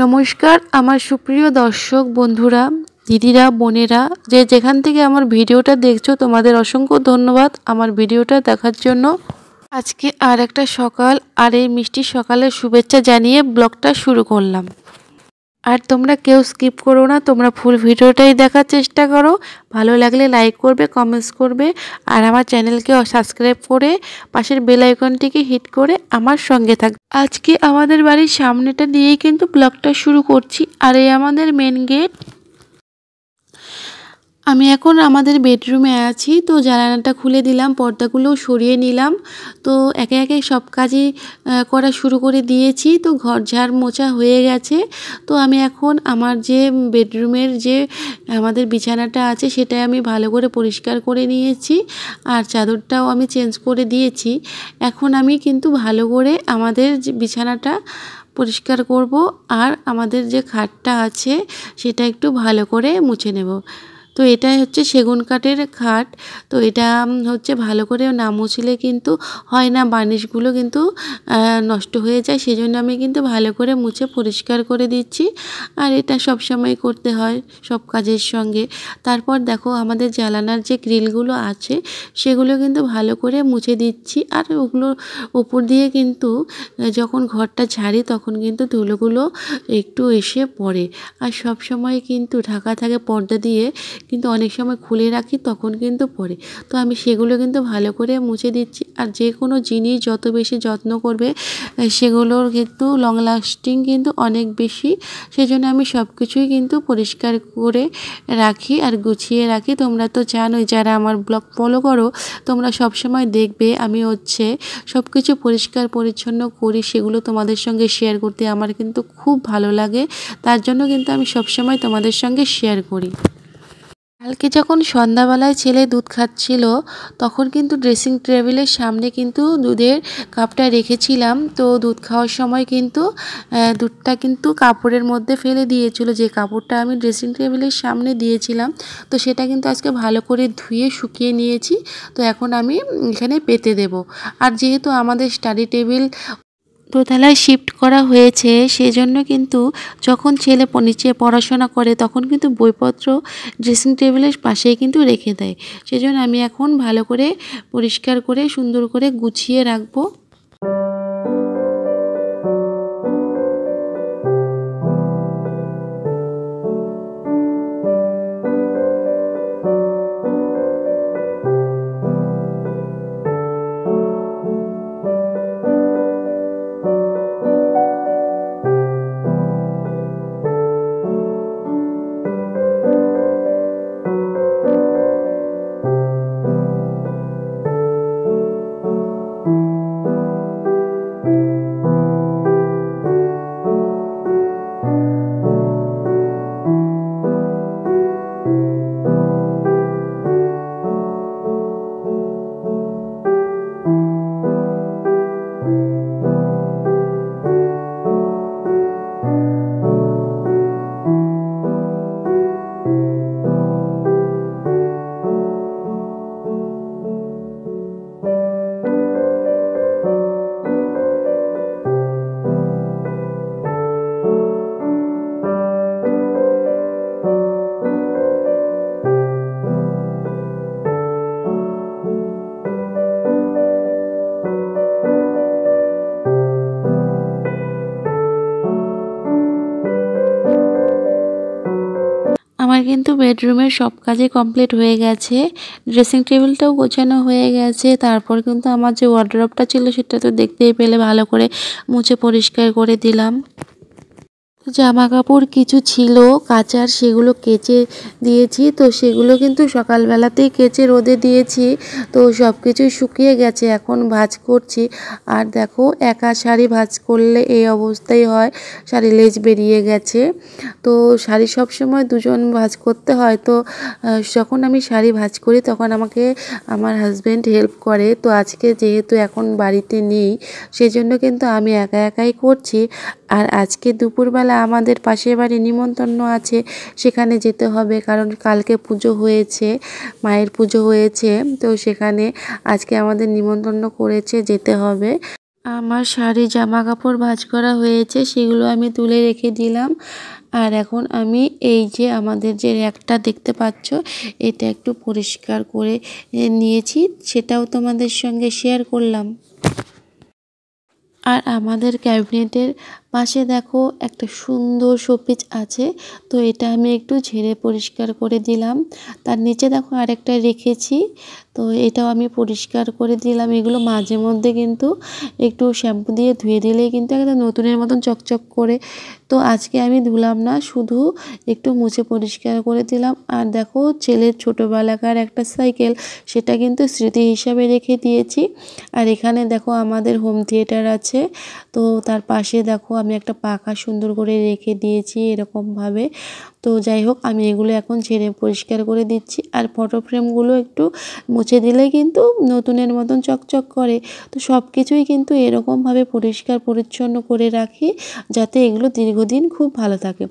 নমস্কার আমার সুপ্রিয় দর্শক বন্ধুরা, দিদিরা, বোনেরা, যে যেখান থেকে আমার ভিডিওটা দেখছো তোমাদের অসংখ্য ধন্যবাদ আমার ভিডিওটা দেখার জন্য। আজকে আর একটা সকাল, আর এই মিষ্টি সকালের শুভেচ্ছা জানিয়ে ব্লগটা শুরু করলাম। আর তোমরা কেউ স্কিপ করো না, তোমরা ফুল ভিডিওটাই দেখার চেষ্টা করো। ভালো লাগলে লাইক করবে, কমেন্টস করবে, আর আমার চ্যানেলকে সাবস্ক্রাইব করে পাশের বেল আইকনটিকে হিট করে আমার সঙ্গে থাকবে। আজকে আমাদের বাড়ির সামনেটা দিয়েই কিন্তু ব্লগটা শুরু করছি। আর এই আমাদের মেন গেট। আমি এখন আমাদের বেডরুমে আছি, তো জানালাটা খুলে দিলাম, পর্দাগুলোও সরিয়ে নিলাম। তো একে একে সব কাজই করা শুরু করে দিয়েছি। তো ঘর ঝাড় মোছা হয়ে গেছে। তো আমি এখন আমার যে বেডরুমের যে আমাদের বিছানাটা আছে সেটা আমি ভালো করে পরিষ্কার করে নিয়েছি, আর চাদরটাও আমি চেঞ্জ করে দিয়েছি। এখন আমি কিন্তু ভালো করে আমাদের যে বিছানাটা পরিষ্কার করব, আর আমাদের যে খাটটা আছে সেটা একটু ভালো করে মুছে নেব। তো এটাই হচ্ছে সেগুন কাঠের খাট। তো এটা হচ্ছে ভালো করে না মুছলে কিন্তু হয় না, বার্নিশগুলো কিন্তু নষ্ট হয়ে যায়। সেজন্য আমি কিন্তু ভালো করে মুছে পরিষ্কার করে দিচ্ছি, আর এটা সব সময় করতে হয় সব কাজের সঙ্গে। তারপর দেখো আমাদের জানালার যে গ্রিলগুলো আছে সেগুলো কিন্তু ভালো করে মুছে দিচ্ছি, আর ওগুলোর উপর দিয়ে কিন্তু যখন ঘরটা ঝাড়ি তখন কিন্তু ধুলোগুলো একটু এসে পড়ে। আর সব সময় কিন্তু ঢাকা থাকে পর্দা দিয়ে, কিন্তু অনেক সময় খুলে রাখি তখন কিন্তু পড়ে। তো আমি সেগুলো কিন্তু ভালো করে মুছে দিচ্ছি। আর যে কোনো জিনিস যত বেশি যত্ন করবে সেগুলোর কিন্তু লং লাস্টিং কিন্তু অনেক বেশি। সেজন্য আমি সব কিছুই কিন্তু পরিষ্কার করে রাখি আর গুছিয়ে রাখি। তোমরা তো জানোই, যারা আমার ব্লগ ফলো করো তোমরা সব সময় দেখবে আমি হচ্ছে সব কিছু পরিষ্কার পরিচ্ছন্ন করি, সেগুলো তোমাদের সঙ্গে শেয়ার করতে আমার কিন্তু খুব ভালো লাগে। তার জন্য কিন্তু আমি সবসময় তোমাদের সঙ্গে শেয়ার করি। কালকে যখন সন্ধ্যাবেলায় ছেলে দুধ খাচ্ছিল তখন কিন্তু ড্রেসিং টেবিলের সামনে কিন্তু দুধের কাপটা রেখেছিলাম। তো দুধ খাওয়ার সময় কিন্তু দুধটা কিন্তু কাপড়ের মধ্যে ফেলে দিয়েছিল, যে কাপড়টা আমি ড্রেসিং টেবিলের সামনে দিয়েছিলাম। তো সেটা কিন্তু আজকে ভালো করে ধুয়ে শুকিয়ে নিয়েছি। তো এখন আমি এখানে পেতে দেব। আর যেহেতু আমাদের স্টাডি টেবিল দোতলায় শিফট করা হয়েছে, সেজন্য কিন্তু যখন ছেলে নিচে পড়াশোনা করে তখন কিন্তু বইপত্র ড্রেসিং টেবিলের পাশেই কিন্তু রেখে দেয়। সেজন্য আমি এখন ভালো করে পরিষ্কার করে সুন্দর করে গুছিয়ে রাখবো। আমার কিন্তু বেডরুমের সব কাজই কমপ্লিট হয়ে গেছে, ড্রেসিং টেবিলটাও গোছানো হয়ে গেছে। তারপর কিন্তু আমার যে ওয়ার্ডরোবটা ছিল সেটা তো দেখতেই পেলে, ভালো করে মুছে পরিষ্কার করে দিলাম। জামা কাপড় কিছু ছিল কাচার, সেগুলো কেচে দিয়েছি। তো সেগুলো কিন্তু সকালবেলাতেই কেচে রোদে দিয়েছি। তো সব কিছুই শুকিয়ে গেছে, এখন ভাঁজ করছি। আর দেখো একা শাড়ি ভাঁজ করলে এই অবস্থাই হয়, শাড়ি লেজ বেরিয়ে গেছে। তো শাড়ি সবসময় দুজন ভাঁজ করতে হয়। তো যখন আমি শাড়ি ভাঁজ করি তখন আমাকে আমার হাজব্যান্ড হেল্প করে। তো আজকে যেহেতু এখন বাড়িতে নেই সেজন্য কিন্তু আমি একা একাই করছি। আর আজকে দুপুরবেলা আমাদের পাশের বাড়ি নিমন্ত্রণ আছে, সেখানে যেতে হবে, কারণ কালকে পুজো হয়েছে, মায়ের পুজো হয়েছে। তো সেখানে আজকে আমাদের নিমন্ত্রণ করেছে, যেতে হবে। আমার শাড়ি জামা কাপড় ভাঁজ করা হয়েছে, সেগুলো আমি তুলে রেখে দিলাম। আর এখন আমি এই যে আমাদের যে র্যাকটা দেখতে পাচ্ছ, এটা একটু পরিষ্কার করে নিয়েছি, সেটাও তোমাদের সঙ্গে শেয়ার করলাম। আর আমাদের ক্যাবিনেটের পাশে দেখো একটা সুন্দর শোপিস আছে, তো এটা আমি একটু ঝেড়ে পরিষ্কার করে দিলাম। তার নিচে দেখো আরেকটা রেখেছি, তো এটাও আমি পরিষ্কার করে দিলাম। এগুলো মাঝে মধ্যে কিন্তু একটু শ্যাম্পু দিয়ে ধুয়ে দিলেই কিন্তু একটা নতুনের মতন চকচক করে। তো আজকে আমি ধুলাম না, শুধু একটু মুছে পরিষ্কার করে দিলাম। আর দেখো ছেলের ছোটোবেলাকার একটা সাইকেল, সেটা কিন্তু স্মৃতি হিসাবে রেখে দিয়েছি। আর এখানে দেখো আমাদের হোম থিয়েটার আছে, তো তার পাশে দেখো আমি একটা পাখা সুন্দর করে রেখে দিয়েছি এরকমভাবে। তো যাই হোক, আমি এগুলো এখন ঝেড়ে পরিষ্কার করে দিচ্ছি। আর ফটো ফ্রেমগুলো একটু মুছে দিলে কিন্তু নতুনের মতন চকচক করে। তো সব কিছুই কিন্তু এরকমভাবে পরিষ্কার পরিচ্ছন্ন করে রাখি, যাতে এগুলো দীর্ঘদিন খুব ভালো থাকে।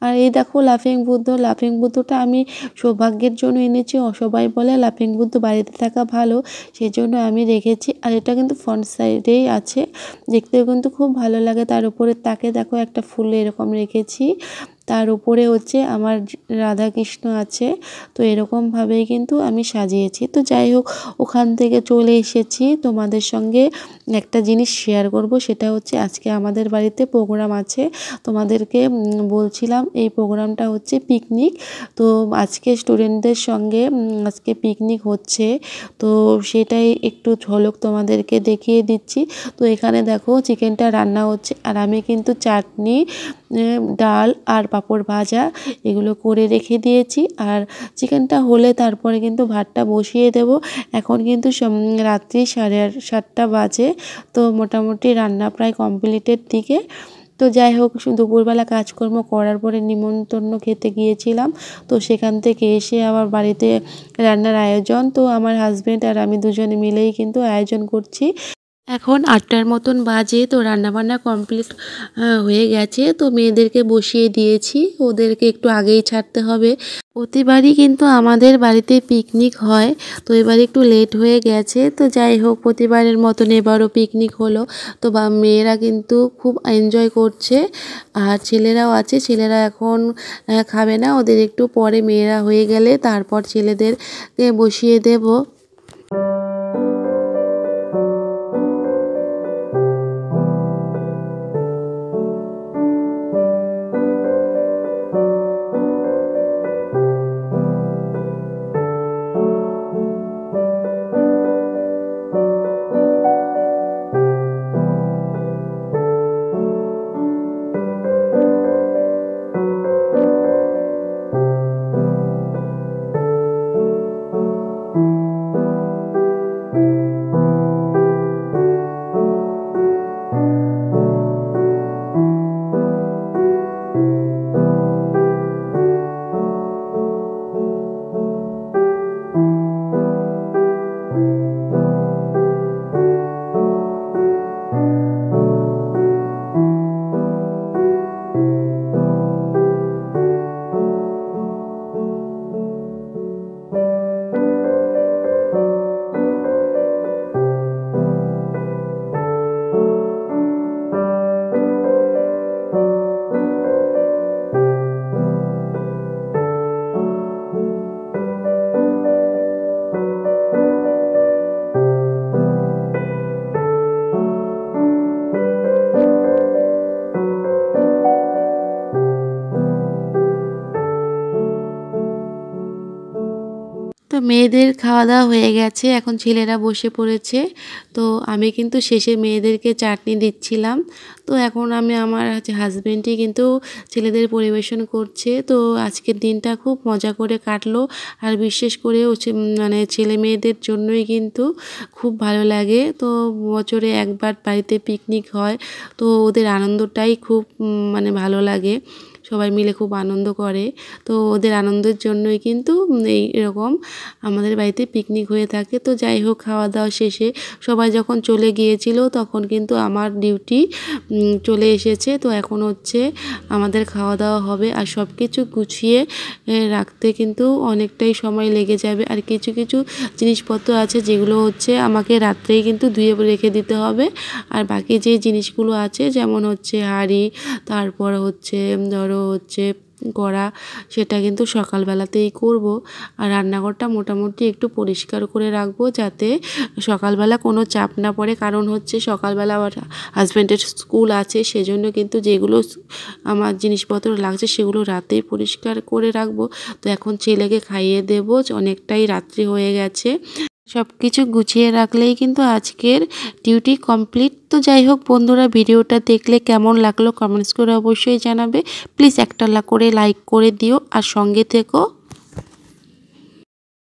আর এই দেখো লাফিং বুদ্ধ, লাফিং বুদ্ধটা আমি সৌভাগ্যের জন্য এনেছি। সবাই বলে লাফিং বুদ্ধ বাড়িতে থাকা ভালো, সেই জন্য আমি রেখেছি। আর এটা কিন্তু ফ্রন্ট সাইডেই আছে, দেখতেও কিন্তু খুব ভালো লাগে। তার উপরে তাকে দেখো একটা ফুল এরকম রেখেছি, তার উপরে হচ্ছে আমার রাধা কৃষ্ণ আছে। তো এরকমভাবেই কিন্তু আমি সাজিয়েছি। তো যাই হোক, ওখান থেকে চলে এসেছি, তোমাদের সঙ্গে একটা জিনিস শেয়ার করব। সেটা হচ্ছে আজকে আমাদের বাড়িতে প্রোগ্রাম আছে। তোমাদেরকে বলছিলাম এই প্রোগ্রামটা হচ্ছে পিকনিক। তো আজকে স্টুডেন্টদের সঙ্গে আজকে পিকনিক হচ্ছে, তো সেটাই একটু ঝলক তোমাদেরকে দেখিয়ে দিচ্ছি। তো এখানে দেখো চিকেনটা রান্না হচ্ছে, আর আমি কিন্তু চাটনি, ডাল আর পাঁপড় ভাজা এগুলো করে রেখে দিয়েছি। আর চিকেনটা হলে তারপরে কিন্তু ভাতটা বসিয়ে দেব। এখন কিন্তু রাত্রি 7:30 বাজে, তো মোটামুটি রান্না প্রায় কমপ্লিটের দিকে। তো যাই হোক, দুপুরবেলা কাজকর্ম করার পরে নিমন্ত্রণ খেতে গিয়েছিলাম, তো সেখান থেকে এসে আবার বাড়িতে রান্নার আয়োজন। তো আমার হাজব্যান্ড আর আমি দুজনে মিলেই কিন্তু আয়োজন করছি। এখন 8টার মতন বাজে, তো রান্নাবান্না কমপ্লিট হয়ে গেছে। তো মেয়েদেরকে বসিয়ে দিয়েছি, ওদেরকে একটু আগেই ছাড়তে হবে। প্রতিবারই কিন্তু আমাদের বাড়িতে পিকনিক হয়, তো এবার একটু লেট হয়ে গেছে। তো যাই হোক, প্রতিবারের মতন এবারও পিকনিক হলো। তো মেয়েরা কিন্তু খুব এনজয় করছে, আর ছেলেরাও আছে। ছেলেরা এখন খাবে না, ওদের একটু পরে মেয়েরা হয়ে গেলে তারপর ছেলেদেরকে বসিয়ে দেব। তো মেয়েদের খাওয়া দাওয়া হয়ে গেছে, এখন ছেলেরা বসে পড়েছে। তো আমি কিন্তু শেষে মেয়েদেরকে চাটনি দিচ্ছিলাম। তো এখন আমি আমার হাজবেন্ডই কিন্তু ছেলেদের পরিবেশন করছে। তো আজকের দিনটা খুব মজা করে কাটলো। আর বিশেষ করে মানে ছেলে মেয়েদের জন্যই কিন্তু খুব ভালো লাগে। তো বছরে একবার বাড়িতে পিকনিক হয়, তো ওদের আনন্দটাই খুব মানে ভালো লাগে। সবাই মিলে খুব আনন্দ করে। তো ওদের আনন্দের জন্যই কিন্তু এই এরকম আমাদের বাড়িতে পিকনিক হয়ে থাকে। তো যাই হোক, খাওয়া দাওয়া শেষে সবাই যখন চলে গিয়েছিল তখন কিন্তু আমার ডিউটি চলে এসেছে। তো এখন হচ্ছে আমাদের খাওয়া দাওয়া হবে, আর সব কিছু গুছিয়ে রাখতে কিন্তু অনেকটাই সময় লেগে যাবে। আর কিছু কিছু জিনিসপত্র আছে যেগুলো হচ্ছে আমাকে রাত্রেই কিন্তু ধুয়ে রেখে দিতে হবে। আর বাকি যে জিনিসগুলো আছে যেমন হচ্ছে হাঁড়ি, তারপর হচ্ছে ধরো হচ্ছে কড়া, সেটা কিন্তু সকালবেলাতেই করব। আর রান্নাঘরটা মোটামুটি একটু পরিষ্কার করে রাখবো যাতে সকালবেলা কোনো চাপ না পড়ে, কারণ হচ্ছে সকালবেলা আমার হাজব্যান্ডের স্কুল আছে, সেজন্য কিন্তু যেগুলো আমার জিনিসপত্র লাগছে সেগুলো রাতেই পরিষ্কার করে রাখবো। তো এখন ছেলেকে খাইয়ে দেবো, অনেকটাই রাত্রি হয়ে গেছে। সব কিছু গুছিয়ে রাখলেই কিন্তু আজকের ডিউটি কমপ্লিট। তো যাই হোক বন্ধুরা, ভিডিওটা দেখলে কেমন লাগলো কমেন্টস করে অবশ্যই জানাবে। প্লিজ একটা করে লাইক করে দিও আর সঙ্গে থেকো।